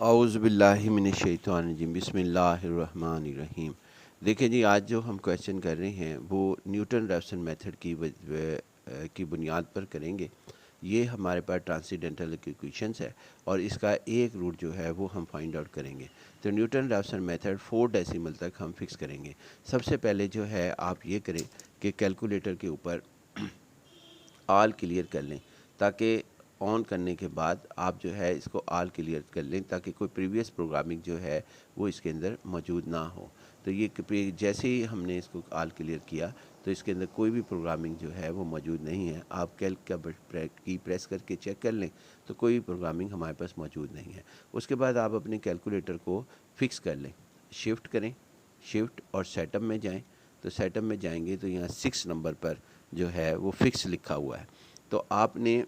औज़ु बिल्लाहि मिनश्शैतानिर्रजीम बिस्मिल्लाहिर्रहमानिर्रहीम। देखिए जी, आज जो हम क्वेश्चन कर रहे हैं वो न्यूटन रैप्सन मेथड की बुनियाद पर करेंगे। ये हमारे पास ट्रांसेंडेंटल इक्वेशंस है और इसका एक रूट जो है वो हम फाइंड आउट करेंगे। तो न्यूटन रैप्सन मेथड 4 डेसिमल तक हम फिक्स करेंगे। सबसे पहले जो है आप ये करें कि कैलकुलेटर के ऊपर ऑल क्लियर कर लें, ताकि ऑन करने के बाद आप जो है इसको ऑल क्लियर कर लें, ताकि कोई प्रीवियस प्रोग्रामिंग जो है वो इसके अंदर मौजूद ना हो। तो ये जैसे ही हमने इसको ऑल क्लियर किया तो इसके अंदर कोई भी प्रोग्रामिंग जो है वो मौजूद नहीं है। आप कैल्क का की प्रेस करके चेक कर लें तो कोई भी प्रोग्रामिंग हमारे पास मौजूद नहीं है। उसके बाद आप अपने कैलकुलेटर को फिक्स कर लें, शिफ्ट करें, शिफ्ट और सेटअप में जाएं। तो सेटअप में जाएंगे तो यहाँ 6 नंबर पर जो है वो फिक्स लिखा हुआ है। तो आपने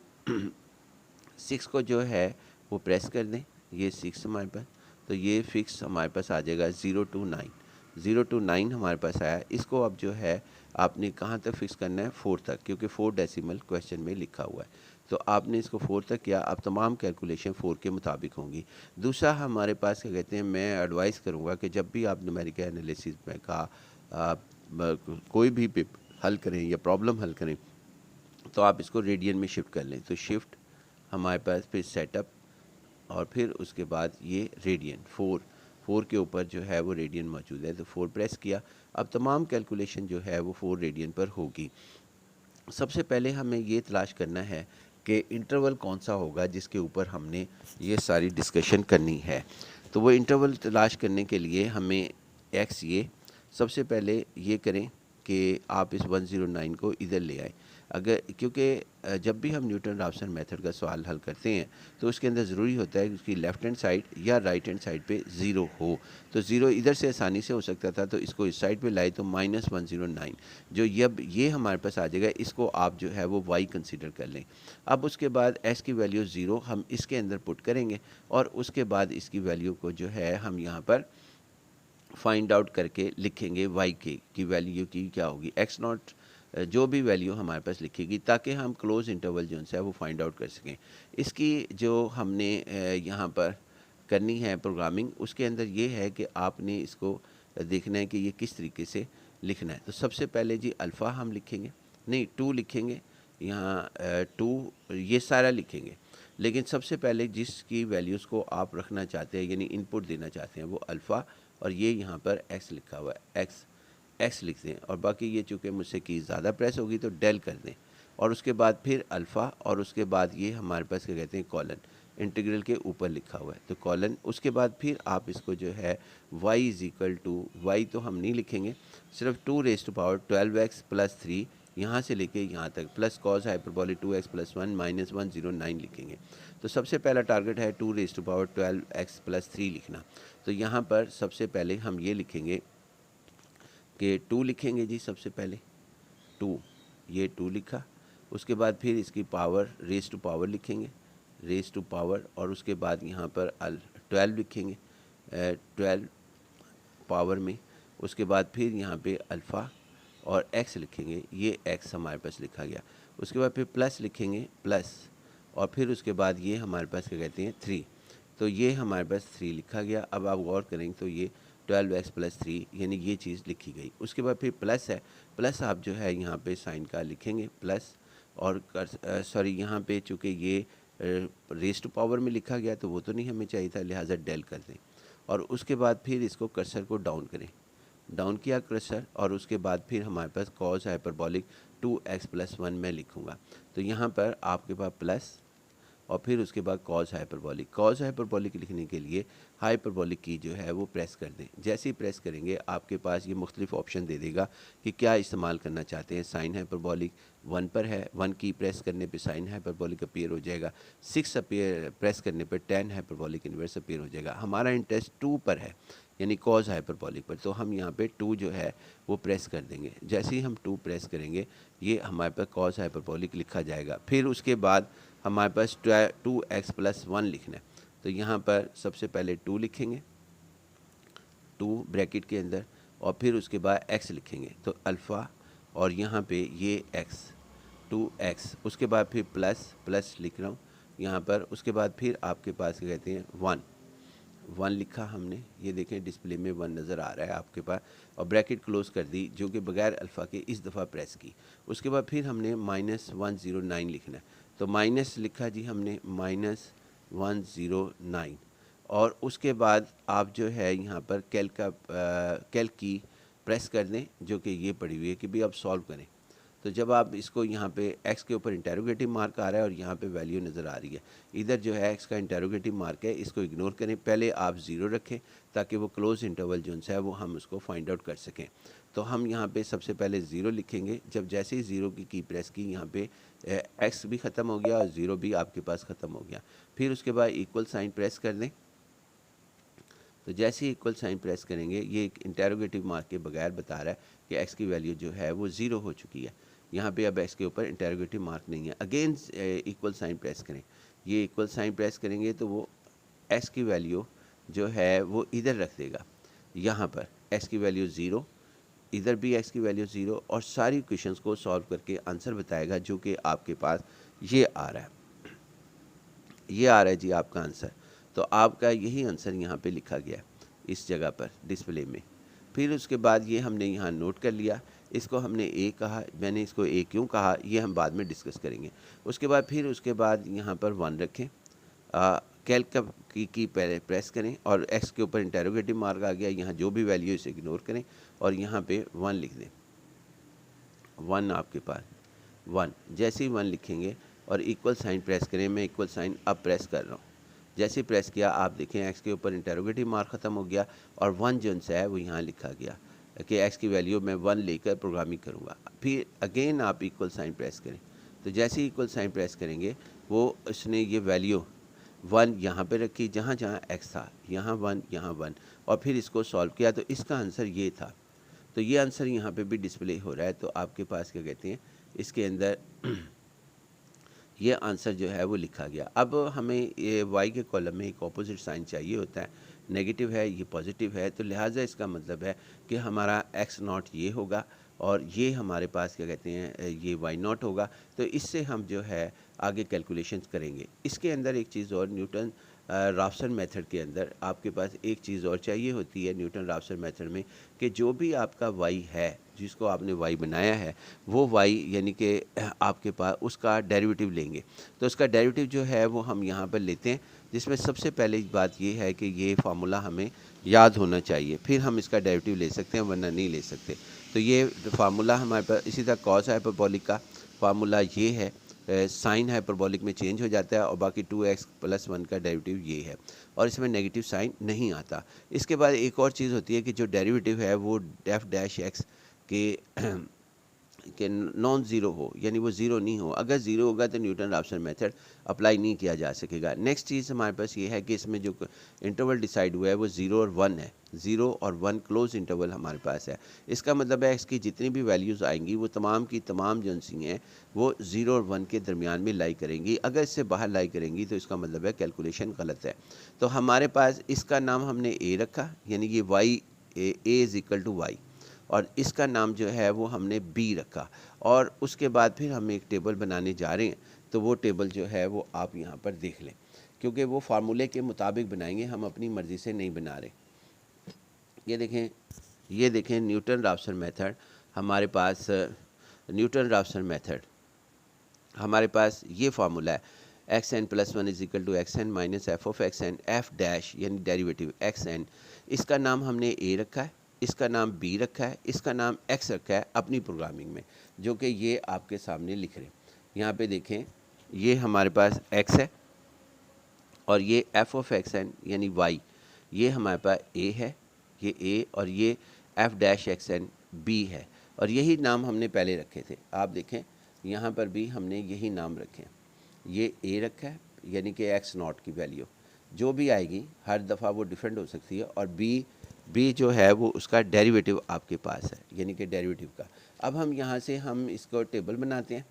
6 को जो है वो प्रेस कर दें, ये 6 हमारे पास, तो ये फिक्स हमारे पास आ जाएगा 0 to 9। 0 to 9 हमारे पास आया। इसको अब जो है आपने कहाँ तक फिक्स करना है, 4 तक, क्योंकि 4 डेसिमल क्वेश्चन में लिखा हुआ है। तो आपने इसको 4 तक किया। अब तमाम कैलकुलेशन 4 के मुताबिक होंगी। दूसरा हमारे पास क्या कहते हैं, मैं एडवाइस करूँगा कि जब भी आप न्यूमेरिकल एनालिसिस में का कोई भी हल करें या प्रॉब्लम हल करें तो आप इसको रेडियन में शिफ्ट कर लें। तो शिफ्ट हमारे पास, फिर सेटअप और फिर उसके बाद ये रेडियन 4 के ऊपर जो है वो रेडियन मौजूद है, तो 4 प्रेस किया। अब तमाम कैलकुलेशन जो है वो 4 रेडियन पर होगी। सबसे पहले हमें ये तलाश करना है कि इंटरवल कौन सा होगा जिसके ऊपर हमने ये सारी डिस्कशन करनी है। तो वो इंटरवल तलाश करने के लिए हमें एक्स ये सबसे पहले ये करें कि आप इस 109 को इधर ले आएँ। अगर क्योंकि जब भी हम न्यूटन रैप्सन मेथड का सवाल हल करते हैं तो उसके अंदर ज़रूरी होता है कि उसकी लेफ़्ट हैंड साइड या राइट हैंड साइड पे ज़ीरो हो। तो ज़ीरो इधर से आसानी से हो सकता था, तो इसको इस साइड पे लाए तो -109 जो ये हमारे पास आ जाएगा। इसको आप जो है वो y कंसीडर कर लें। अब उसके बाद s की वैल्यू 0 हम इसके अंदर पुट करेंगे और उसके बाद इसकी वैल्यू को जो है हम यहाँ पर फाइंड आउट करके लिखेंगे y की वैल्यू की क्या होगी, x0 जो भी वैल्यू हमारे पास लिखेगी, ताकि हम क्लोज इंटरवल जो है वो फाइंड आउट कर सकें। इसकी जो हमने यहाँ पर करनी है प्रोग्रामिंग, उसके अंदर ये है कि आपने इसको देखना है कि ये किस तरीके से लिखना है। तो सबसे पहले जी अल्फ़ा हम लिखेंगे, नहीं 2 लिखेंगे, यहाँ 2 ये सारा लिखेंगे। लेकिन सबसे पहले जिसकी वैल्यूज़ को आप रखना चाहते हैं, यानी इनपुट देना चाहते हैं, वो अल्फ़ा और ये यहाँ पर x लिखा हुआ है, x लिख दें। और बाकी ये चूँकि मुझसे की ज़्यादा प्रेस होगी तो डेल कर दें। और उसके बाद फिर अल्फ़ा और उसके बाद ये हमारे पास क्या कहते हैं कॉलन, इंटीग्रल के ऊपर लिखा हुआ है तो कॉलन। उसके बाद फिर आप इसको जो है y is equal to, y तो हम नहीं लिखेंगे, सिर्फ 2 raise to power 12x plus 3 यहाँ से लेके यहाँ तक plus cos hyperbolic 2x plus 1 minus 109 लिखेंगे। तो सबसे पहला टारगेट है 2 raise to power 12x plus 3 लिखना। तो यहाँ पर सबसे पहले हम ये लिखेंगे कि 2 लिखेंगे जी। सबसे पहले 2, ये 2 लिखा। उसके बाद फिर इसकी पावर रेज़ टू पावर लिखेंगे, रेज़ टू पावर, और उसके बाद यहाँ पर 12 लिखेंगे 12 पावर में। उसके बाद फिर यहाँ पे अल्फ़ा और x लिखेंगे, ये x हमारे पास लिखा गया। उसके बाद फिर प्लस लिखेंगे, प्लस, और फिर उसके बाद ये हमारे पास क्या कहते हैं 3, तो ये हमारे पास 3 लिखा गया। अब आप गौर करेंगे तो ये 12x प्लस 3 यानी ये चीज़ लिखी गई। उसके बाद फिर प्लस है, प्लस आप जो है यहाँ पे साइन का लिखेंगे प्लस, और सॉरी यहाँ पे चूँकि ये रेज़ टू पावर में लिखा गया तो वो तो नहीं हमें चाहिए था, लिहाजा डेल कर दें। और उसके बाद फिर इसको कर्सर को डाउन करें, डाउन किया कर्सर, और उसके बाद फिर हमारे पास कॉस हाइपरबोलिक 2x प्लस 1 मैं लिखूँगा। तो यहाँ पर आपके पास प्लस और फिर उसके बाद कॉस हाइपरबोलिक लिखने के लिए हाइपरबोलिक की जो है वो प्रेस कर दें। जैसे ही प्रेस करेंगे आपके पास ये मुख्तलिफ ऑप्शन दे देगा कि क्या इस्तेमाल करना चाहते हैं। साइन हाइपरबोलिक 1 पर है, 1 की प्रेस करने पे साइन हाइपरबोलिक अपीयर हो जाएगा, 6 प्रेस करने पर टेन हाइपरबोलिक इन्वर्स अपीयर हो जाएगा। हमारा इंटरेस्ट 2 पर है, यानी कॉस हाइपरबोलिक पर, तो हम यहाँ पे 2 जो है वो प्रेस कर देंगे। जैसे ही हम 2 प्रेस करेंगे ये हमारे पास कॉस हाइपरबोलिक लिखा जाएगा। फिर उसके बाद हमारे पास 2x प्लस 1 लिखना है। तो यहाँ पर सबसे पहले 2 लिखेंगे, 2 ब्रैकेट के अंदर, और फिर उसके बाद x लिखेंगे, तो अल्फ़ा और यहाँ पे ये x 2x, उसके बाद फिर प्लस प्लस लिख रहा हूँ यहाँ पर। उसके बाद फिर आपके पास क्या कहते हैं 1, 1 लिखा हमने, ये देखें डिस्प्ले में 1 नज़र आ रहा है आपके पास, और ब्रैकेट क्लोज़ कर दी जो कि बगैर अल्फ़ा के इस दफ़ा प्रेस की। उसके बाद फिर हमने -109 लिखना है, तो माइनस लिखा जी हमने -109, और उसके बाद आप जो है यहाँ पर कैल्क की प्रेस कर दें जो कि ये पड़ी हुई है कि भाई अब सॉल्व करें। तो जब आप इसको यहाँ पे x के ऊपर इंटेरोगेटिव मार्क आ रहा है और यहाँ पे वैल्यू नज़र आ रही है, इधर जो है x का इंटेरोगेटिव मार्क है, इसको इग्नोर करें, पहले आप 0 रखें ताकि वो क्लोज इंटरवल जो है वो हम उसको फाइंड आउट कर सकें। तो हम यहाँ पे सबसे पहले 0 लिखेंगे, जब जैसे ही 0 की प्रेस की यहाँ पे x भी ख़त्म हो गया और 0 भी आपके पास ख़त्म हो गया। फिर उसके बाद इक्वल साइन प्रेस कर दें, तो जैसे ही इक्वल साइन प्रेस करेंगे ये एक इंटेरोगेटिव मार्क के बगैर बता रहा है कि x की वैल्यू जो है वो 0 हो चुकी है। यहाँ पे अब x के ऊपर इंटेरोगेटिव मार्क नहीं है। अगेन इक्वल साइन प्रेस करें, ये इक्वल साइन प्रेस करेंगे तो वो x की वैल्यू जो है वो इधर रख देगा, यहाँ पर x की वैल्यू 0, इधर भी x की वैल्यू 0, और सारी क्वेश्चंस को सॉल्व करके आंसर बताएगा जो कि आपके पास ये आ रहा है। ये आ रहा है जी आपका आंसर। तो आपका यही आंसर यहाँ पे लिखा गया इस जगह पर डिस्प्ले में। फिर उसके बाद ये हमने यहाँ नोट कर लिया, इसको हमने ए कहा, मैंने इसको ए क्यों कहा ये हम बाद में डिस्कस करेंगे। उसके बाद फिर उसके बाद यहाँ पर 1 रखें, कैल्क की पहले प्रेस करें और एक्स के ऊपर इंटेरोगेटिव मार्क आ गया, यहाँ जो भी वैल्यू इसे इग्नोर करें और यहाँ पे 1 लिख दें। 1 आपके पास 1, जैसे ही 1 लिखेंगे और इक्वल साइन प्रेस करें, मैं इक्वल साइन अब प्रेस कर रहा हूँ, जैसे प्रेस किया आप देखें एक्स के ऊपर इंटेरोगेटिव मार्क ख़त्म हो गया और 1 जो है वो यहाँ लिखा गया कि एक्स की वैल्यू मैं 1 लेकर प्रोग्रामिंग करूँगा। फिर अगेन आप इक्वल साइन प्रेस करें, तो जैसे ही इक्वल साइन प्रेस करेंगे वो उसने ये वैल्यू 1 यहाँ पे रखी, जहाँ जहाँ एक्स था यहाँ 1 यहाँ 1, और फिर इसको सॉल्व किया तो इसका आंसर ये था। तो ये आंसर यहाँ पे भी डिस्प्ले हो रहा है। तो आपके पास क्या कहते हैं इसके अंदर ये आंसर जो है वो लिखा गया। अब हमें ये y के कॉलम में एक ऑपोजिट साइन चाहिए होता है, नेगेटिव है ये पॉजिटिव है, तो लिहाजा इसका मतलब है कि हमारा x नॉट ये होगा और ये हमारे पास क्या कहते हैं ये y नॉट होगा। तो इससे हम जो है आगे कैलकुलेशंस करेंगे। इसके अंदर एक चीज़ और, न्यूटन राफसन मेथड के अंदर आपके पास एक चीज़ और चाहिए होती है न्यूटन राफसन मेथड में, कि जो भी आपका y है जिसको आपने y बनाया है वो y यानी कि आपके पास उसका डेरिवेटिव लेंगे। तो उसका डेरिवेटिव जो है वो हम यहाँ पर लेते हैं, जिसमें सबसे पहले बात ये है कि ये फार्मूला हमें याद होना चाहिए, फिर हम इसका डेरिवेटिव ले सकते हैं वरना नहीं ले सकते। तो ये फार्मूला हमारे पास, इसी तरह कॉस हाइपरबोलिक का फार्मूला ये है, साइन हाइपरबोलिक में चेंज हो जाता है और बाकी 2x + 1 का डेरिवेटिव ये है, और इसमें नेगेटिव साइन नहीं आता। इसके बाद एक और चीज़ होती है कि जो डेरिवेटिव है वो f-x के नॉन ज़ीरो हो, यानी वो ज़ीरो नहीं हो। अगर ज़ीरो होगा तो न्यूटन राफसन मेथड अप्लाई नहीं किया जा सकेगा। नेक्स्ट चीज़ हमारे पास ये है कि इसमें जो इंटरवल डिसाइड हुआ है वो 0 और 1 है, 0 और 1 क्लोज इंटरवल हमारे पास है। इसका मतलब है इसकी जितनी भी वैल्यूज़ आएंगी वो तमाम की तमाम जो सी हैं वो 0 और 1 के दरमियान में लाई करेंगी। अगर इससे बाहर लाई करेंगी तो इसका मतलब है कैलकुलेशन गलत है। तो हमारे पास इसका नाम हमने ए रखा, यानी कि y a = y, और इसका नाम जो है वो हमने बी रखा, और उसके बाद फिर हम एक टेबल बनाने जा रहे हैं। तो वो टेबल जो है वो आप यहाँ पर देख लें, क्योंकि वो फार्मूले के मुताबिक बनाएंगे, हम अपनी मर्ज़ी से नहीं बना रहे। ये देखें न्यूटन राफसन मेथड हमारे पास, न्यूटन राफसन मेथड हमारे पास ये फार्मूला है, xn + 1 = xn - f(x n) f' यानी डेरिवेटिव xn, इसका नाम हमने a रखा है, इसका नाम b रखा है, इसका नाम x रखा है अपनी प्रोग्रामिंग में, जो कि ये आपके सामने लिख रहे हैं। यहाँ पे देखें ये हमारे पास x है और ये f(x n) यानी y, ये हमारे पास a है, ये a, और ये f'(x n) b है, और यही नाम हमने पहले रखे थे। आप देखें यहाँ पर भी हमने यही नाम रखे हैं। ये a रखा है यानी कि x नॉट की वैल्यू जो भी आएगी हर दफ़ा वो डिफरेंट हो सकती है, और b जो है वो उसका डेरिवेटिव आपके पास है, यानी कि डेरिवेटिव का। अब हम यहाँ से हम इसको टेबल बनाते हैं।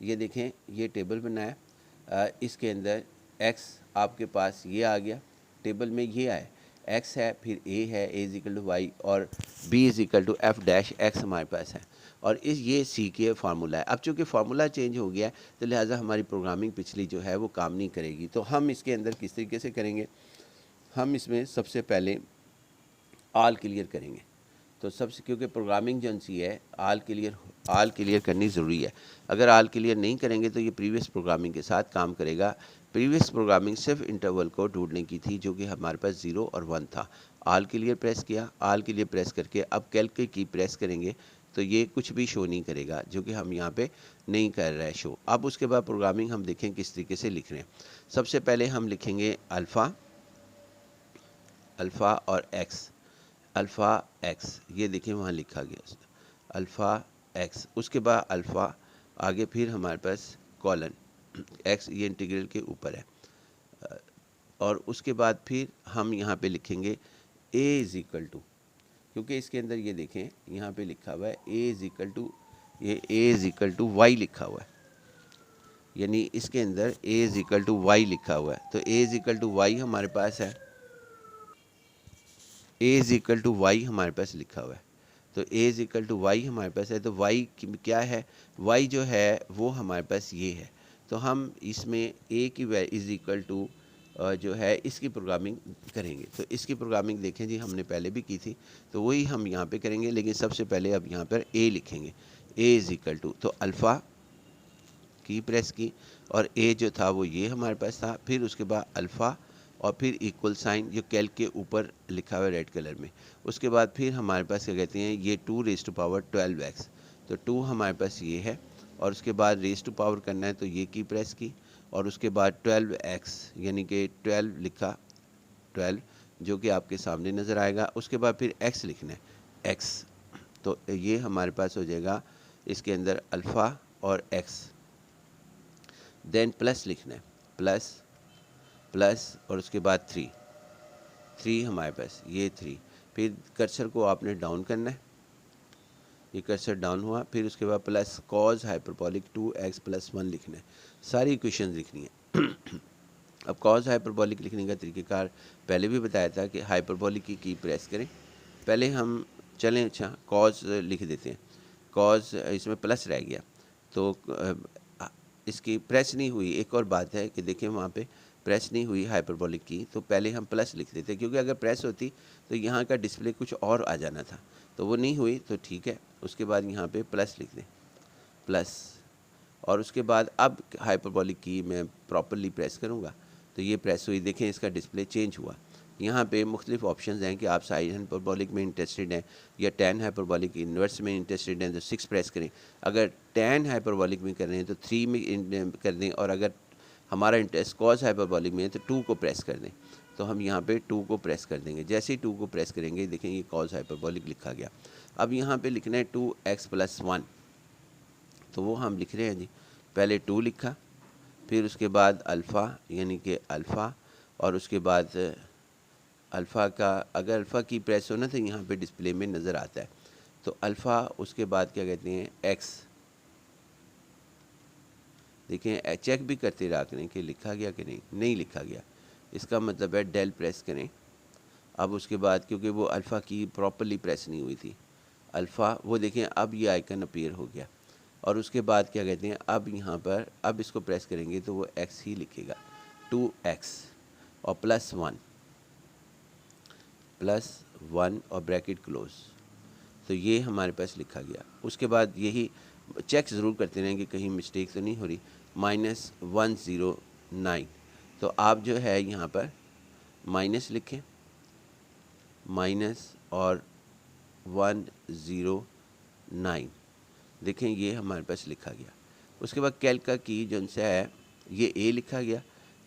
ये देखें ये टेबल बनाया, इसके अंदर x आपके पास ये आ गया, टेबल में ये आए x है, फिर a है, a = y, और b = f'(x) हमारे पास है, और ये c के फार्मूला है। अब चूँकि फार्मूला चेंज हो गया है तो लिहाजा हमारी प्रोग्रामिंग पिछली जो है वो काम नहीं करेगी। तो हम इसके अंदर किस तरीके से करेंगे, हम इसमें सबसे पहले आल क्लियर करेंगे। तो सबसे, क्योंकि प्रोग्रामिंग जो सी है आल क्लियर करनी ज़रूरी है। अगर आल क्लियर नहीं करेंगे तो ये प्रीवियस प्रोग्रामिंग के साथ काम करेगा। प्रीवियस प्रोग्रामिंग सिर्फ इंटरवल को ढूंढने की थी, जो कि हमारे पास 0 और 1 था। आल क्लियर प्रेस किया, आल क्लियर प्रेस करके अब कैल्क की प्रेस करेंगे तो ये कुछ भी शो नहीं करेगा, जो कि हम यहाँ पे नहीं कर रहे हैं शो। अब उसके बाद प्रोग्रामिंग हम देखें किस तरीके से लिख रहे हैं। सबसे पहले हम लिखेंगे अल्फ़ा और एक्स, अल्फ़ा एक्स, ये देखिए वहाँ लिखा गया अल्फ़ा एक्स। उसके बाद अल्फ़ा, आगे फिर हमारे पास कॉलन एक्स, ये इंटीग्रल के ऊपर है। और उसके बाद फिर हम यहाँ पे लिखेंगे a इज़ इक्वल टू, क्योंकि इसके अंदर ये देखें यहाँ पे लिखा हुआ है a इज़ इक्वल टू, ये a is equal to Y लिखा हुआ है, यानी इसके अंदर a is equal to Y लिखा हुआ है। तो a is equal to Y हमारे पास है, a is equal to Y हमारे पास लिखा हुआ है। तो a is equal to Y हमारे पास है। तो y क्या है, y जो है वो हमारे पास ये है। तो हम इसमें a की वैल्यू इज़ इक्वल टू जो है इसकी प्रोग्रामिंग करेंगे। तो इसकी प्रोग्रामिंग देखें जी, हमने पहले भी की थी, तो वही हम यहाँ पे करेंगे, लेकिन सबसे पहले अब यहाँ पर a लिखेंगे। a इज़ इक्वल टू, तो अल्फ़ा की प्रेस की और a जो था वो ये हमारे पास था, फिर उसके बाद अल्फ़ा और फिर इक्वल साइन जो कैल्क के ऊपर लिखा हुआ है रेड कलर में। उसके बाद फिर हमारे पास क्या कहते हैं, ये 2 रेज़ टू पावर 12x, तो 2 हमारे पास ये है। और उसके बाद रेज़ टू पावर करना है तो ये की प्रेस की, और उसके बाद 12x यानी कि 12 लिखा, 12 जो कि आपके सामने नज़र आएगा। उसके बाद फिर x लिखना है, x, तो ये हमारे पास हो जाएगा इसके अंदर अल्फ़ा और x। देन प्लस लिखना है, प्लस और उसके बाद 3 हमारे पास ये 3। फिर कर्सर को आपने डाउन करना है, ये कर्सर डाउन हुआ। फिर उसके बाद प्लस कॉज हाइपरबोलिक 2x + 1 लिखना है, सारी इक्वेशन लिखनी है। अब कॉज हाइपरबोलिक लिखने का तरीक़ेकार पहले भी बताया था कि हाइपरबोलिक की प्रेस करें। पहले हम चलें, अच्छा कॉज लिख देते हैं, कॉज इसमें प्लस रह गया तो इसकी प्रेस नहीं हुई। एक और बात है कि देखिए वहाँ पे प्रेस नहीं हुई हाइपरबोलिक की, तो पहले हम प्लस लिख देते, क्योंकि अगर प्रेस होती तो यहाँ का डिस्प्ले कुछ और आ जाना था, तो वो नहीं हुई, तो ठीक है। उसके बाद यहाँ पे प्लस लिख दें, प्लस, और उसके बाद अब हाइपरबोलिक की मैं प्रॉपरली प्रेस करूँगा तो ये प्रेस हुई, देखें इसका डिस्प्ले चेंज हुआ। यहाँ पे मुख्तलिफ ऑप्शंस हैं कि आप साइन हाइपरबोलिक में इंटरेस्टेड हैं या टैन हाइपरबोलिक इन्वर्स में इंटरेस्टेड हैं तो 6 प्रेस करें। अगर टैन हाइपरबोलिक में कर रहे हैं तो 3 में कर दें, और अगर हमारा इंटरेस्ट कॉस हाइपरबोलिक में है तो 2 को प्रेस कर दें। तो हम यहाँ पे 2 को प्रेस कर देंगे। जैसे ही 2 को प्रेस करेंगे देखें ये कॉस हाइपरबोलिक लिखा गया। अब यहाँ पे लिखना है 2x + 1, तो वो हम लिख रहे हैं जी, पहले 2 लिखा, फिर उसके बाद अल्फ़ा यानी कि अल्फ़ा, और उसके बाद अल्फ़ा का, अगर अल्फ़ा की प्रेस हो ना तो यहाँ पे डिस्प्ले में नज़र आता है, तो अल्फ़ा, उसके बाद क्या कहते हैं एक्स। देखें चेक भी करते रहा करें कि लिखा गया कि नहीं लिखा गया, इसका मतलब है डेल प्रेस करें। अब उसके बाद क्योंकि वो अल्फ़ा की प्रॉपरली प्रेस नहीं हुई थी, अल्फ़ा, वो देखें अब ये आइकन अपीयर हो गया। और उसके बाद क्या कहते हैं, अब यहाँ पर अब इसको प्रेस करेंगे तो वो x ही लिखेगा, 2x और +1 और ब्रैकेट क्लोज, तो ये हमारे पास लिखा गया। उसके बाद यही चेक ज़रूर करते रहें कि कहीं मिस्टेक तो नहीं हो रही, -109, तो आप जो है यहाँ पर माइनस लिखें, माइनस और 109, देखें ये हमारे पास लिखा गया। उसके बाद कैल्क का की जो सा है ये a लिखा गया,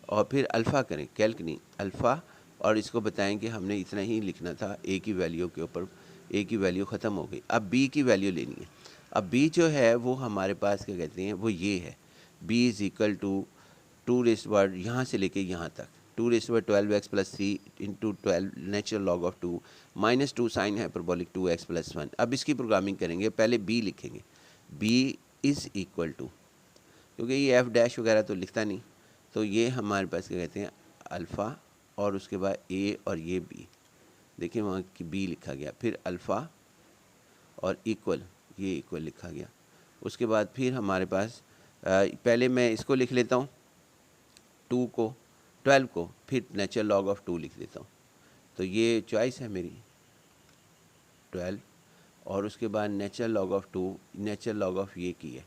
और फिर अल्फ़ा करें, कैल्क नहीं अल्फ़ा, और इसको बताएं कि हमने इतना ही लिखना था, a की वैल्यू के ऊपर, a की वैल्यू ख़त्म हो गई। अब b की वैल्यू लेनी है। अब b जो है वो हमारे पास क्या कहते हैं, वो ये है, b is equal to 2 raise word यहाँ से लेके यहाँ तक, 2 raise to 12x + 3 × 12 natural log of 2 -2 sine hyperbolic 2x + 1। अब इसकी प्रोग्रामिंग करेंगे, पहले b लिखेंगे, b इज़ इक्वल टू, क्योंकि ये f डैश वगैरह तो लिखता नहीं, तो ये हमारे पास क्या कहते हैं अल्फ़ा, और उसके बाद a और ये b, देखिए वहाँ की b लिखा गया, फिर अल्फ़ा और इक्वल, ये इक्वल लिखा गया। उसके बाद फिर हमारे पास पहले मैं इसको लिख लेता हूँ 2 को 12 को, फिर नेचुरल लॉग ऑफ 2 लिख देता हूँ, तो ये चॉइस है मेरी 12, और उसके बाद natural log of 2, natural log of ये की है,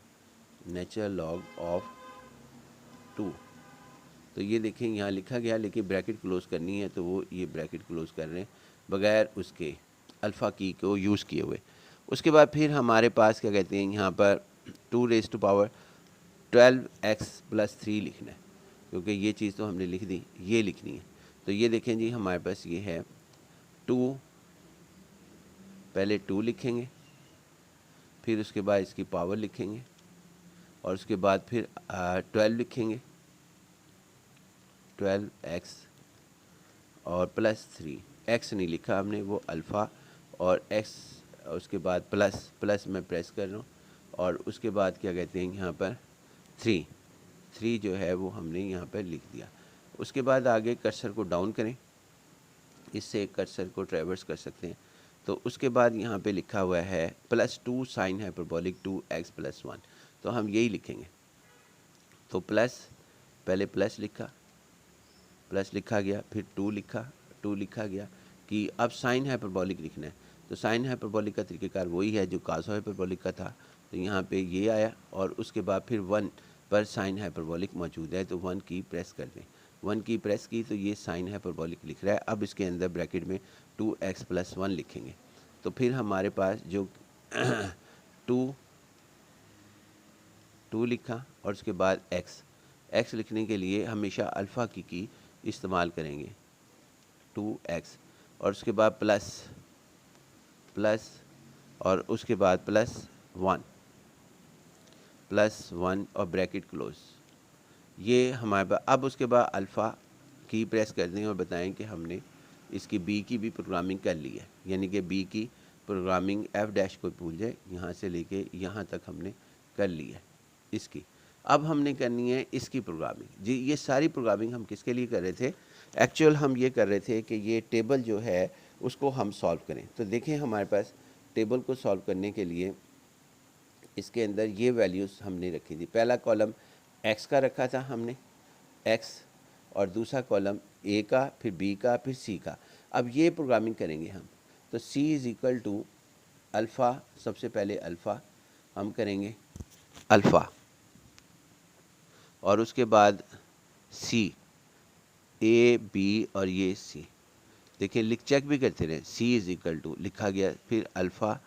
नेचुरल लॉग ऑफ 2। तो ये देखें यहाँ लिखा गया, लेकिन ब्रैकेट क्लोज़ करनी है तो वो ये ब्रैकेट क्लोज़ कर रहे हैं बग़ैर उसके अल्फ़ा की को यूज़ किए हुए। उसके बाद फिर हमारे पास क्या कहते हैं, यहाँ पर 2⁻12x+3 लिखना है, क्योंकि ये चीज़ तो हमने लिख दी, ये लिखनी है। तो ये देखें जी, हमारे पास ये है 2, पहले 2 लिखेंगे, फिर उसके बाद इसकी पावर लिखेंगे, और उसके बाद फिर 12 लिखेंगे, 12x और +3, x नहीं लिखा हमने, वो अल्फ़ा और x, उसके बाद प्लस मैं प्रेस कर रहा हूँ, और उसके बाद क्या कहते हैं यहाँ पर 3 जो है वो हमने यहाँ पर लिख दिया। उसके बाद आगे कर्सर को डाउन करें, इससे कर्सर को ट्रैवर्स कर सकते हैं। तो उसके बाद यहाँ पे लिखा हुआ है +2 साइन हाइपरबोलिक 2x + 1, तो हम यही लिखेंगे। तो प्लस, पहले प्लस लिखा गया, फिर 2 लिखा गया कि अब साइन हाइपरबोलिक लिखना है। तो साइन हाइपरबोलिक का तरीक़ेकार वही है जो कास हाइपरबोलिक का था, तो यहाँ पे ये आया, और उसके बाद फिर 1 पर साइन हाइपरबोलिक मौजूद है, तो 1 की प्रेस कर दें। 1 की प्रेस की तो ये साइन हाइपरबोलिक लिख रहा है। अब इसके अंदर ब्रैकेट में 2x + 1 लिखेंगे। तो फिर हमारे पास जो 2 लिखा, और उसके बाद x लिखने के लिए हमेशा अल्फ़ा की इस्तेमाल करेंगे, 2x, और उसके बाद प्लस, और उसके बाद +1 और ब्रैकेट क्लोज, ये हमारे पास। अब उसके बाद अल्फ़ा की प्रेस कर दें और बताएं कि हमने इसकी बी की भी प्रोग्रामिंग कर ली है, यानी कि बी की प्रोग्रामिंग f' को भूल जाए, यहाँ से लेके यहाँ तक हमने कर ली है इसकी। अब हमने करनी है इसकी प्रोग्रामिंग जी। ये सारी प्रोग्रामिंग हम किसके लिए कर रहे थे? एक्चुअल हम ये कर रहे थे कि ये टेबल जो है उसको हम सॉल्व करें। तो देखें, हमारे पास टेबल को सॉल्व करने के लिए इसके अंदर ये वैल्यूज़ हमने रखी थी। पहला कॉलम x का रखा था हमने, x, और दूसरा कॉलम a का, फिर b का, फिर c का। अब ये प्रोग्रामिंग करेंगे हम। तो c = अल्फ़ा, सबसे पहले अल्फ़ा हम करेंगे, अल्फ़ा, और उसके बाद c, a b और ये c। देखिए चेक भी करते रहे, c = लिखा गया, फिर अल्फ़ा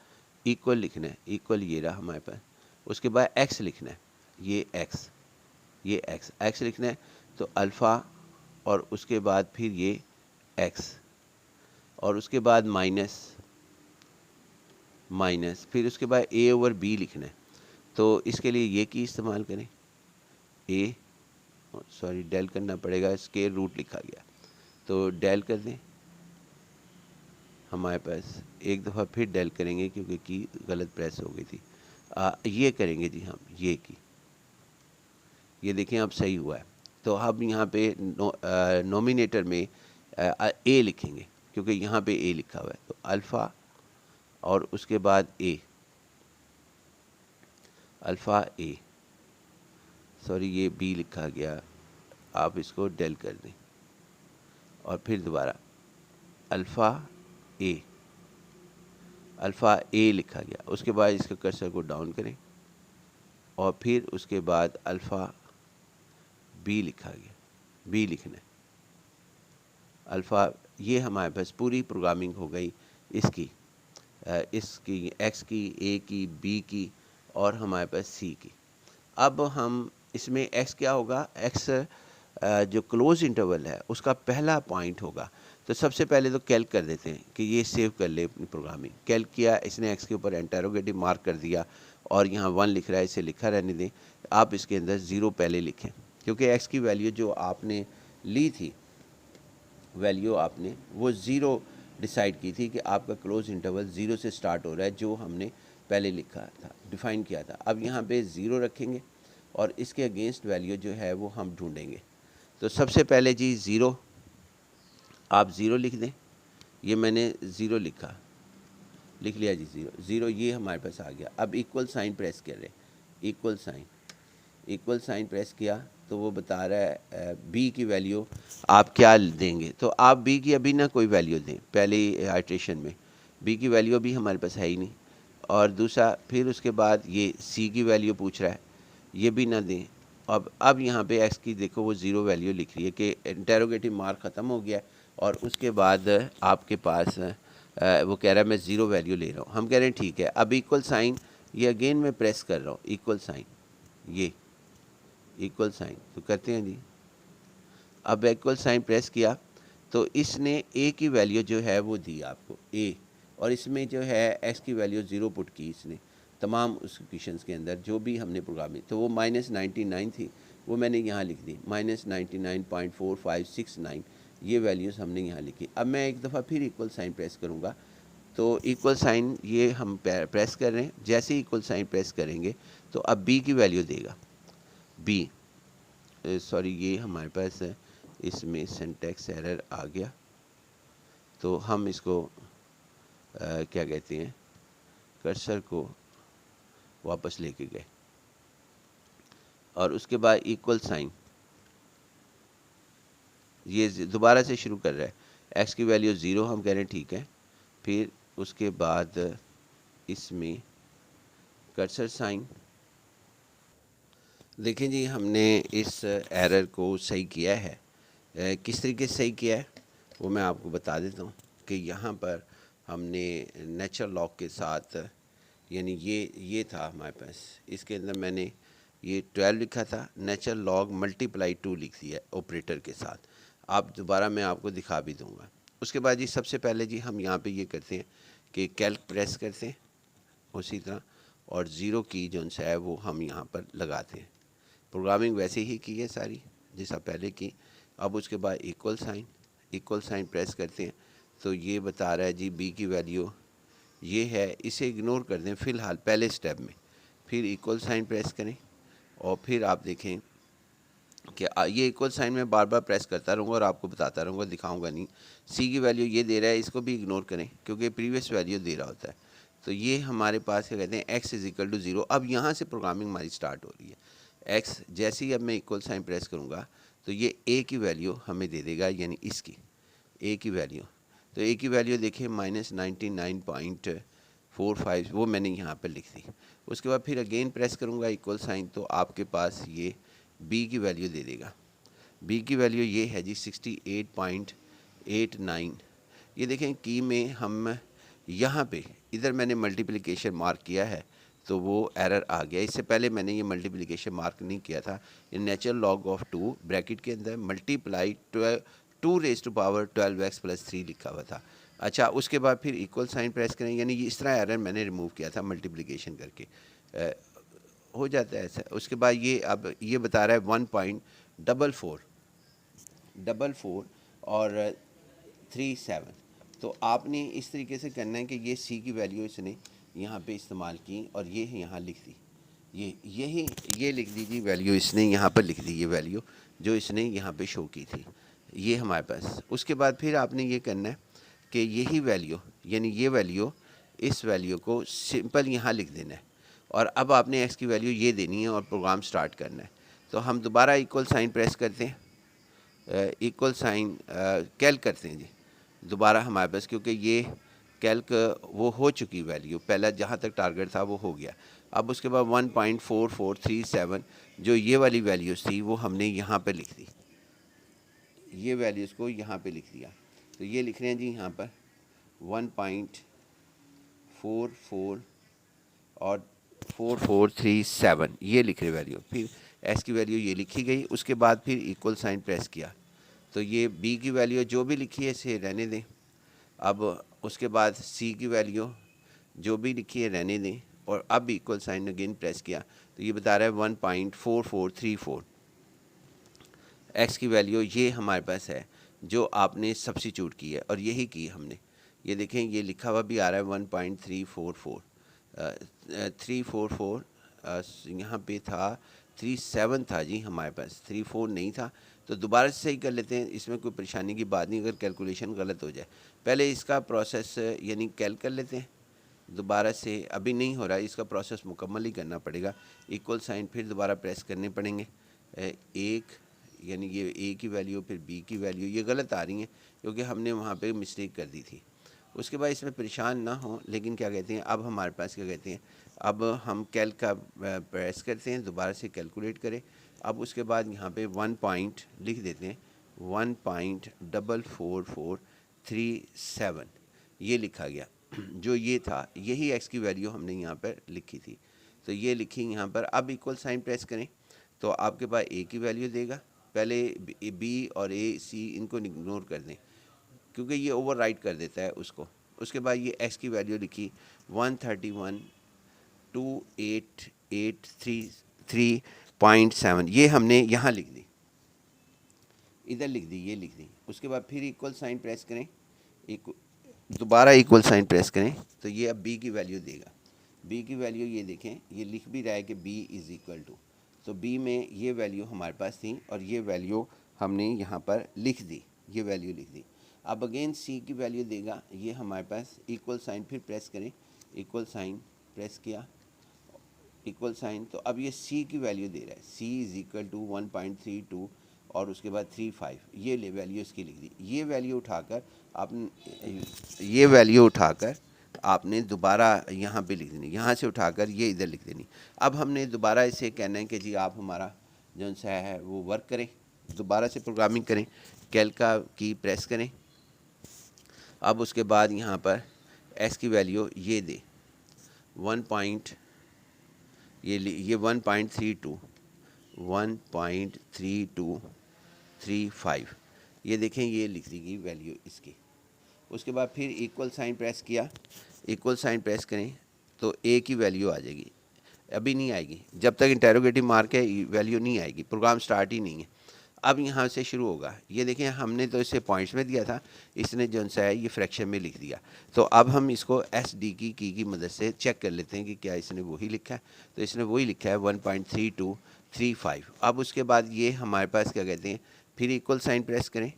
इक्वल लिखना है, इक्वल ये रहा हमारे पास। उसके बाद x लिखना है, ये x लिखना है, तो अल्फ़ा, और उसके बाद फिर ये x, और उसके बाद माइनस, फिर उसके बाद a/b लिखना है। तो इसके लिए ये की इस्तेमाल करें, डेल करना पड़ेगा, स्क्वायर रूट लिखा गया, तो डेल कर दें। हमारे पास एक दफ़ा फिर डेल करेंगे क्योंकि की गलत प्रेस हो गई थी। ये करेंगे जी हम, ये की, ये देखें अब सही हुआ है। तो हम यहाँ पे नोमिनेटर में a लिखेंगे, क्योंकि यहाँ पे a लिखा हुआ है। तो अल्फ़ा, और उसके बाद अल्फ़ा a, सॉरी ये b लिखा गया, आप इसको डेल कर दें, और फिर दोबारा अल्फ़ा a लिखा गया। उसके बाद इसके कर्सर को डाउन करें, और फिर उसके बाद अल्फ़ा b लिखा गया, b लिखना है, अल्फ़ा। ये हमारे पास पूरी प्रोग्रामिंग हो गई इसकी x की, a की, b की, और हमारे पास c की। अब हम इसमें x क्या होगा, x जो क्लोज इंटरवल है उसका पहला पॉइंट होगा। तो सबसे पहले तो कैल्क कर देते हैं कि ये सेव कर ले अपनी प्रोग्रामिंग। कैल्क किया, इसने x के ऊपर इंटरोगेटिव मार्क कर दिया, और यहाँ 1 लिख रहा है, इसे लिखा रहने दें। आप इसके अंदर 0 पहले लिखें, क्योंकि x की वैल्यू जो आपने ली थी, वैल्यू आपने वो 0 डिसाइड की थी कि आपका क्लोज इंटरवल 0 से स्टार्ट हो रहा है, जो हमने पहले लिखा था, डिफ़ाइन किया था। अब यहाँ पे 0 रखेंगे, और इसके अगेंस्ट वैल्यू जो है वो हम ढूंढेंगे। तो सबसे पहले जी 0, आप 0 लिख दें। ये मैंने 0 लिख लिया जी, 0 ये हमारे पास आ गया। अब इक्वल साइन प्रेस कर रहे हैं, इक्वल साइन प्रेस किया, तो वो बता रहा है बी की वैल्यू आप क्या देंगे। तो आप बी की अभी ना कोई वैल्यू दें, पहले आइट्रेशन में बी की वैल्यू अभी हमारे पास है ही नहीं। और दूसरा फिर उसके बाद ये सी की वैल्यू पूछ रहा है, ये भी ना दें। अब यहाँ पे एक्स की देखो वो ज़ीरो वैल्यू लिख रही है कि इंटेरोगेटिव मार्क ख़त्म हो गया और उसके बाद आपके पास वो कह रहा है मैं ज़ीरो वैल्यू ले रहा हूँ। हम कह रहे हैं ठीक है। अब इक्वल साइन ये अगेन मैं प्रेस कर रहा हूँ, इक्वल साइन, ये इक्वल साइन तो करते हैं जी। अब इक्वल साइन प्रेस किया तो इसने ए की वैल्यू जो है वो दी आपको ए, और इसमें जो है एक्स की वैल्यू ज़ीरो पुट की इसने तमाम उस क्वेश्चंस के अंदर जो भी हमने प्रोग्रामिंग, तो वो -99 थी, वो मैंने यहाँ लिख दी -99.4569, ये वैल्यूज़ हमने यहाँ लिखी। अब मैं एक दफ़ा फिर इक्वल साइन प्रेस करूँगा तो इक्वल साइन ये हम प्रेस कर रहे हैं, जैसे ही इक्वल साइन प्रेस करेंगे तो अब बी की वैल्यू देगा। बी सॉरी ये हमारे पास है, इसमें सिंटैक्स एरर आ गया, तो हम इसको क्या कहते हैं, कर्सर को वापस लेके गए और उसके बाद इक्वल साइन ये दोबारा से शुरू कर रहा है। एक्स की वैल्यू ज़ीरो हम कह रहे हैं ठीक है। फिर उसके बाद इसमें कर्सर साइन, देखें जी हमने इस एरर को सही किया है। किस तरीके से सही किया है वो मैं आपको बता देता हूँ कि यहाँ पर हमने नेचुरल लॉग के साथ, यानी ये था हमारे पास, इसके अंदर मैंने ये 12 लिखा था, नेचुरल लॉग मल्टीप्लाई 2 लिख दिया ऑपरेटर के साथ। आप दोबारा मैं आपको दिखा भी दूँगा। उसके बाद जी सबसे पहले जी हम यहाँ पे ये करते हैं कि कैल्क प्रेस करते हैं उसी तरह, और ज़ीरो की जो है वो हम यहाँ पर लगाते हैं। प्रोग्रामिंग वैसे ही की है सारी जैसा पहले की। अब उसके बाद इक्वल साइन प्रेस करते हैं तो ये बता रहा है जी बी की वैल्यू ये है, इसे इग्नोर कर दें फ़िलहाल पहले स्टेप में। फिर इक्वल साइन प्रेस करें और फिर आप देखें कि ये इक्वल साइन में बार बार प्रेस करता रहूँगा और आपको बताता रहूँगा, दिखाऊंगा नहीं। सी की वैल्यू ये दे रहा है, इसको भी इग्नोर करें क्योंकि प्रीवियस वैल्यू दे रहा होता है। तो ये हमारे पास क्या कहते हैं X is equal to zero. अब यहाँ से प्रोग्रामिंग हमारी स्टार्ट हो रही है। एक्स जैसे ही अब मैं इक्वल साइन प्रेस करूँगा तो ये ए की वैल्यू हमें दे देगा, यानी इसकी ए की वैल्यू। तो ए की वैल्यू देखिए -99.45 वो मैंने यहाँ पर लिख दी। उसके बाद फिर अगेन प्रेस करूँगा इक्वल साइन तो आपके पास ये बी की वैल्यू दे देगा। बी की वैल्यू ये है जी 68.89। ये देखें की में हम यहाँ पे इधर मैंने मल्टीप्लिकेशन मार्क किया है तो वो एरर आ गया। इससे पहले मैंने ये मल्टीप्लिकेशन मार्क नहीं किया था। ये नेचुरल लॉग ऑफ 2 ब्रैकेट के अंदर multiply 2 raise to power 12x + 3 लिखा हुआ था। अच्छा उसके बाद फिर इक्वल साइन प्रेस करें, यानी इस तरह एरर मैंने रिमूव किया था मल्टीप्लिकेशन करके, हो जाता है ऐसा। उसके बाद ये अब ये बता रहा है 1.44 और 37। तो आपने इस तरीके से करना है कि ये सी की वैल्यू इसने यहाँ पे इस्तेमाल की और ये यहाँ लिख दी, ये लिख दीजिए वैल्यू इसने यहाँ पर लिख दी, ये वैल्यू जो इसने यहाँ पे शो की थी ये हमारे पास। उसके बाद फिर आपने ये करना है कि यही वैल्यू, यानी ये वैल्यू, इस वैल्यू को सिंपल यहाँ लिख देना है और अब आपने एक्स की वैल्यू ये देनी है और प्रोग्राम स्टार्ट करना है। तो हम दोबारा इक्वल साइन प्रेस करते हैं, इक्वल साइन कैल्क करते हैं जी दोबारा हमारे पास, क्योंकि ये कैल्क वो हो चुकी वैल्यू, पहला जहाँ तक टारगेट था वो हो गया। अब उसके बाद 1.4437 जो ये वाली वैल्यूज़ थी वो हमने यहाँ पे लिख दी, ये वैल्यूज़ को यहाँ पे लिख दिया। तो ये लिख रहे हैं जी यहाँ पर 1.44 और 4437 ये लिख रहे वैल्यू। फिर एस की वैल्यू ये लिखी गई। उसके बाद फिर इक्वल साइन प्रेस किया तो ये बी की वैल्यू जो भी लिखी है इसे रहने दें। अब उसके बाद सी की वैल्यू जो भी लिखी है रहने दें और अब इक्वल साइन अगेन प्रेस किया तो ये बता रहा है 1.4434। एक्स की वैल्यू ये हमारे पास है जो आपने सब्स्टिट्यूट की है और यही की हमने। ये देखें ये लिखा हुआ भी आ रहा है 1.344 344 यहाँ पे था 37 था जी हमारे पास, 34 नहीं था। तो दोबारा से सही कर लेते हैं, इसमें कोई परेशानी की बात नहीं। अगर कैलकुलेशन गलत हो जाए पहले इसका प्रोसेस यानी कैल्क कर लेते हैं दोबारा से, अभी नहीं हो रहा है, इसका प्रोसेस मुकम्मल ही करना पड़ेगा। इक्वल साइन फिर दोबारा प्रेस करने पड़ेंगे एक, यानी ये ए की वैल्यू फिर बी की वैल्यू ये गलत आ रही हैं क्योंकि हमने वहाँ पे मिस्टेक कर दी थी। उसके बाद इसमें परेशान ना हो, लेकिन क्या कहते हैं, अब हमारे पास क्या कहते हैं, अब हम कैल्क का प्रेस करते हैं, दोबारा से कैलकुलेट करें। अब उसके बाद यहाँ पे 1 पॉइंट लिख देते हैं, 1.44437 ये लिखा गया। जो ये था यही एक्स की वैल्यू हमने यहाँ पर लिखी थी, तो ये लिखी यहाँ पर। अब इक्वल साइन प्रेस करें तो आपके पास ए की वैल्यू देगा। पहले बी और ए सी इनको इग्नोर कर दें क्योंकि ये ओवरराइट कर देता है उसको। उसके बाद ये एक्स की वैल्यू लिखी 131,2883.7 ये हमने यहाँ लिख दी, इधर लिख दी, ये लिख दी। उसके बाद फिर इक्वल साइन प्रेस करें, दोबारा इक्वल साइन प्रेस करें तो ये अब बी की वैल्यू देगा। बी की वैल्यू ये देखें, ये लिख भी रहा है कि बी इज़ इक्वल टू, तो बी में ये वैल्यू हमारे पास थी और ये वैल्यू हमने यहाँ पर लिख दी, ये वैल्यू लिख दी। अब अगेन सी की वैल्यू देगा, ये हमारे पास इक्वल साइन फिर प्रेस करें, इक्वल साइन प्रेस किया, इक्वल साइन, तो अब ये सी की वैल्यू दे रहा है, सी इज़ इक्वल टू 1.32 और उसके बाद 35 ये ले वैल्यू इसकी लिख दी। ये वैल्यू उठाकर आपने दोबारा यहाँ पे लिख देनी, यहाँ से उठाकर ये इधर लिख देनी। अब हमने दोबारा इसे कहना है कि जी आप हमारा जो सा है वो वर्क करें, दोबारा से प्रोग्रामिंग करें, कैल्का की प्रेस करें। अब उसके बाद यहाँ पर एक्स की वैल्यू ये दे 1.3235 ये देखें, ये लिख दी गई वैल्यू इसकी। उसके बाद फिर इक्वल साइन प्रेस किया, इक्वल साइन प्रेस करें तो ए की वैल्यू आ जाएगी। अभी नहीं आएगी, जब तक इंटेरोगेटिव मार्क है वैल्यू नहीं आएगी, प्रोग्राम स्टार्ट ही नहीं है। अब यहाँ से शुरू होगा, ये देखें हमने तो इसे पॉइंट्स में दिया था, इसने जो सा है ये फ्रैक्शन में लिख दिया। तो अब हम इसको एस डी की मदद से चेक कर लेते हैं कि क्या इसने वही लिखा है। तो इसने वही लिखा है 1.3235। अब उसके बाद ये हमारे पास क्या कहते हैं, फिर इक्वल साइन प्रेस करें।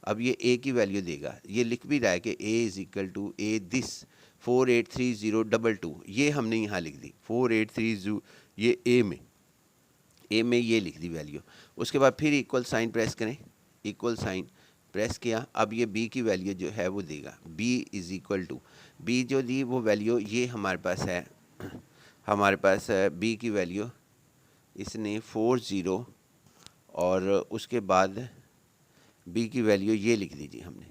अब ये ए की वैल्यू देगा, ये लिख भी रहा है कि A is equal to A this 483022 ये हमने यहाँ लिख दी 4830, ये ए में ये लिख दी वैल्यू। उसके बाद फिर इक्वल साइन प्रेस करें, इक्वल साइन प्रेस किया। अब ये बी की वैल्यू जो है वो देगा, B is equal to, B जो दी वो वैल्यू ये हमारे पास है, हमारे पास बी की वैल्यू इसने 40 और उसके बाद बी की वैल्यू ये लिख दीजिए हमने,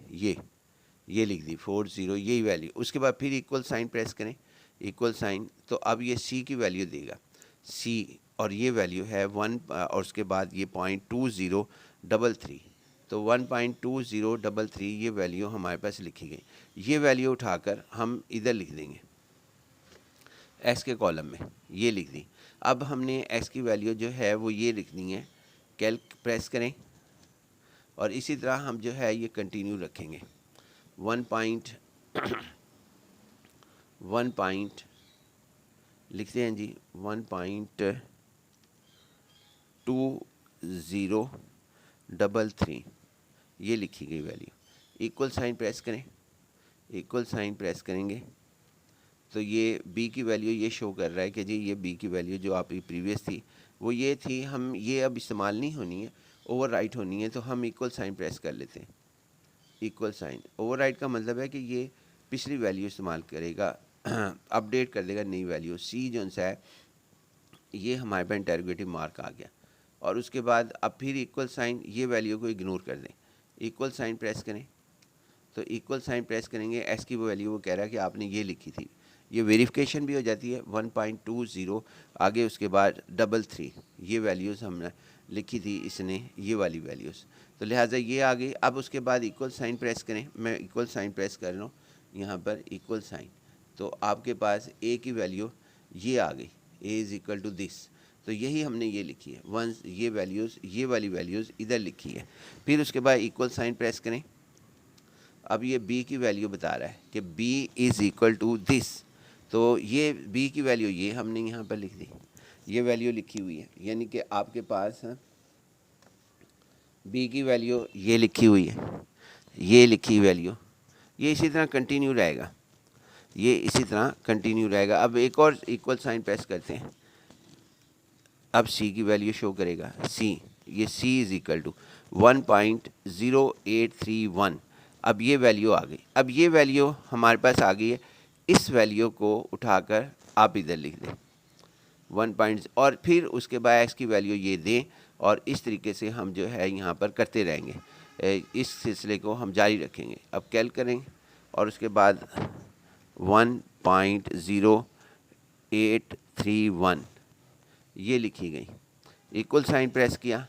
ये लिख दी 40 यही वैल्यू। उसके बाद फिर इक्वल साइन प्रेस करें, इक्वल साइन, तो अब ये सी की वैल्यू देगा, सी और ये वैल्यू है 1 और उसके बाद ये 0.2033, तो 1.2033 ये वैल्यू हमारे पास लिखी गई। ये वैल्यू उठाकर हम इधर लिख देंगे एक्स के कॉलम में, ये लिख दी। अब हमने एक्स की वैल्यू जो है वो ये लिखनी है, कैल्क प्रेस करें और इसी तरह हम जो है ये कंटिन्यू रखेंगे। 1 पॉइंट लिखते हैं जी 1.2033 ये लिखी गई वैल्यू। इक्वल साइन प्रेस करें, इक्वल साइन प्रेस करेंगे तो ये बी की वैल्यू ये शो कर रहा है कि जी ये बी की वैल्यू जो आपकी प्रीवियस थी वो ये थी, हम ये अब इस्तेमाल नहीं होनी है, ओवर राइट होनी है। तो हम इक्वल साइन प्रेस कर लेते हैं, इक्वल साइन। ओवर राइट का मतलब है कि ये पिछली वैल्यू इस्तेमाल करेगा, अपडेट कर देगा नई वैल्यू। सी जो सा है ये हमारे पास इंटरोगेटिव मार्क आ गया। और उसके बाद अब फिर इक्वल साइन, ये वैल्यू को इग्नोर कर दें, इक्वल साइन प्रेस करें। तो इक्वल साइन प्रेस करेंगे, एस की वो वैल्यू वो कह रहा है कि आपने ये लिखी थी, ये वेरिफिकेशन भी हो जाती है 1.20 आगे उसके बाद 33 ये वैल्यूज़ हमने लिखी थी इसने, ये वाली वैल्यूज़, तो लिहाजा ये आ गई। अब उसके बाद इक्वल साइन प्रेस करें, मैं इक्वल साइन प्रेस कर रहा हूँ यहाँ पर, इक्वल साइन, तो आपके पास ए की वैल्यू ये आ गई, A is equal to this, तो यही हमने ये लिखी है वंस, ये वैल्यूज़ ये वाली वैल्यूज़ इधर लिखी है। फिर उसके बाद इक्वल साइन प्रेस करें। अब ये b की वैल्यू बता रहा है कि b is equal to this, तो ये b की वैल्यू ये हमने यहाँ पर लिख दी, ये वैल्यू लिखी हुई है, यानी कि आपके पास b की वैल्यू ये लिखी हुई है, ये लिखी वैल्यू, ये इसी तरह कंटिन्यू रहेगा, ये इसी तरह कंटिन्यू रहेगा। अब एक और इक्वल साइन प्रेस करते हैं, अब सी की वैल्यू शो करेगा, सी, ये सी इज़ इक्वल टू 1.0831। अब ये वैल्यू आ गई। अब ये वैल्यू हमारे पास आ गई है, इस वैल्यू को उठाकर आप इधर लिख दें 1 और फिर उसके बाद एक्स की वैल्यू ये दें, और इस तरीके से हम जो है यहाँ पर करते रहेंगे, इस सिलसिले को हम जारी रखेंगे। अब कैल करेंगे और उसके बाद 1.0831 ये लिखी गई, इक्वल साइन प्रेस किया,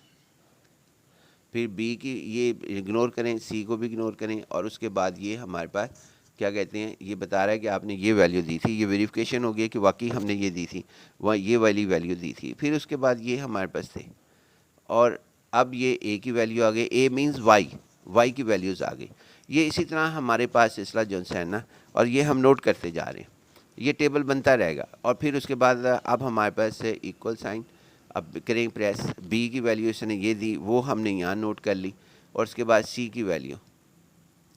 फिर बी की ये इग्नोर करें, सी को भी इग्नोर करें, और उसके बाद ये हमारे पास क्या कहते हैं, ये बता रहा है कि आपने ये वैल्यू दी थी, ये वेरिफिकेशन हो गया कि वाकई हमने ये दी थी, वह ये वाली वैल्यू दी थी। फिर उसके बाद ये हमारे पास थे, और अब ये ए की वैल्यू आ गई, ए मीन्स वाई की वैल्यूज़ आ गई। ये इसी तरह हमारे पास सिलसिला जो है ना, और ये हम नोट करते जा रहे हैं, ये टेबल बनता रहेगा। और फिर उसके बाद अब हमारे पास इक्वल साइन, अब करें प्रेस, बी की वैल्यू इसने ये दी, वो हमने यहाँ नोट कर ली, और उसके बाद सी की value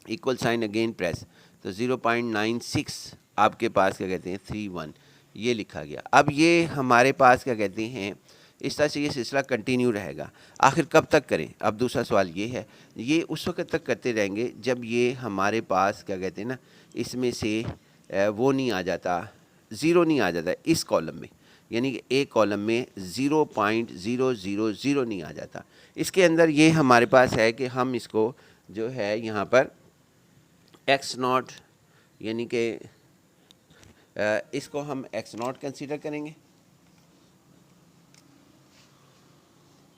equal sine again press, तो 0.96 आपके पास क्या कहते हैं 31 ये लिखा गया। अब ये हमारे पास क्या कहते हैं, इस तरह से ये सिलसिला कंटिन्यू रहेगा। आखिर कब तक करें? अब दूसरा सवाल ये है, ये उस वक्त तक करते रहेंगे जब ये हमारे पास क्या कहते हैं ना, इसमें से वो नहीं आ जाता, ज़ीरो नहीं आ जाता इस कॉलम में, यानी कि एक कॉलम में 0.000 नहीं आ जाता। इसके अंदर ये हमारे पास है कि हम इसको जो है यहाँ पर x0 यानी कि इसको हम x0 कंसीडर करेंगे,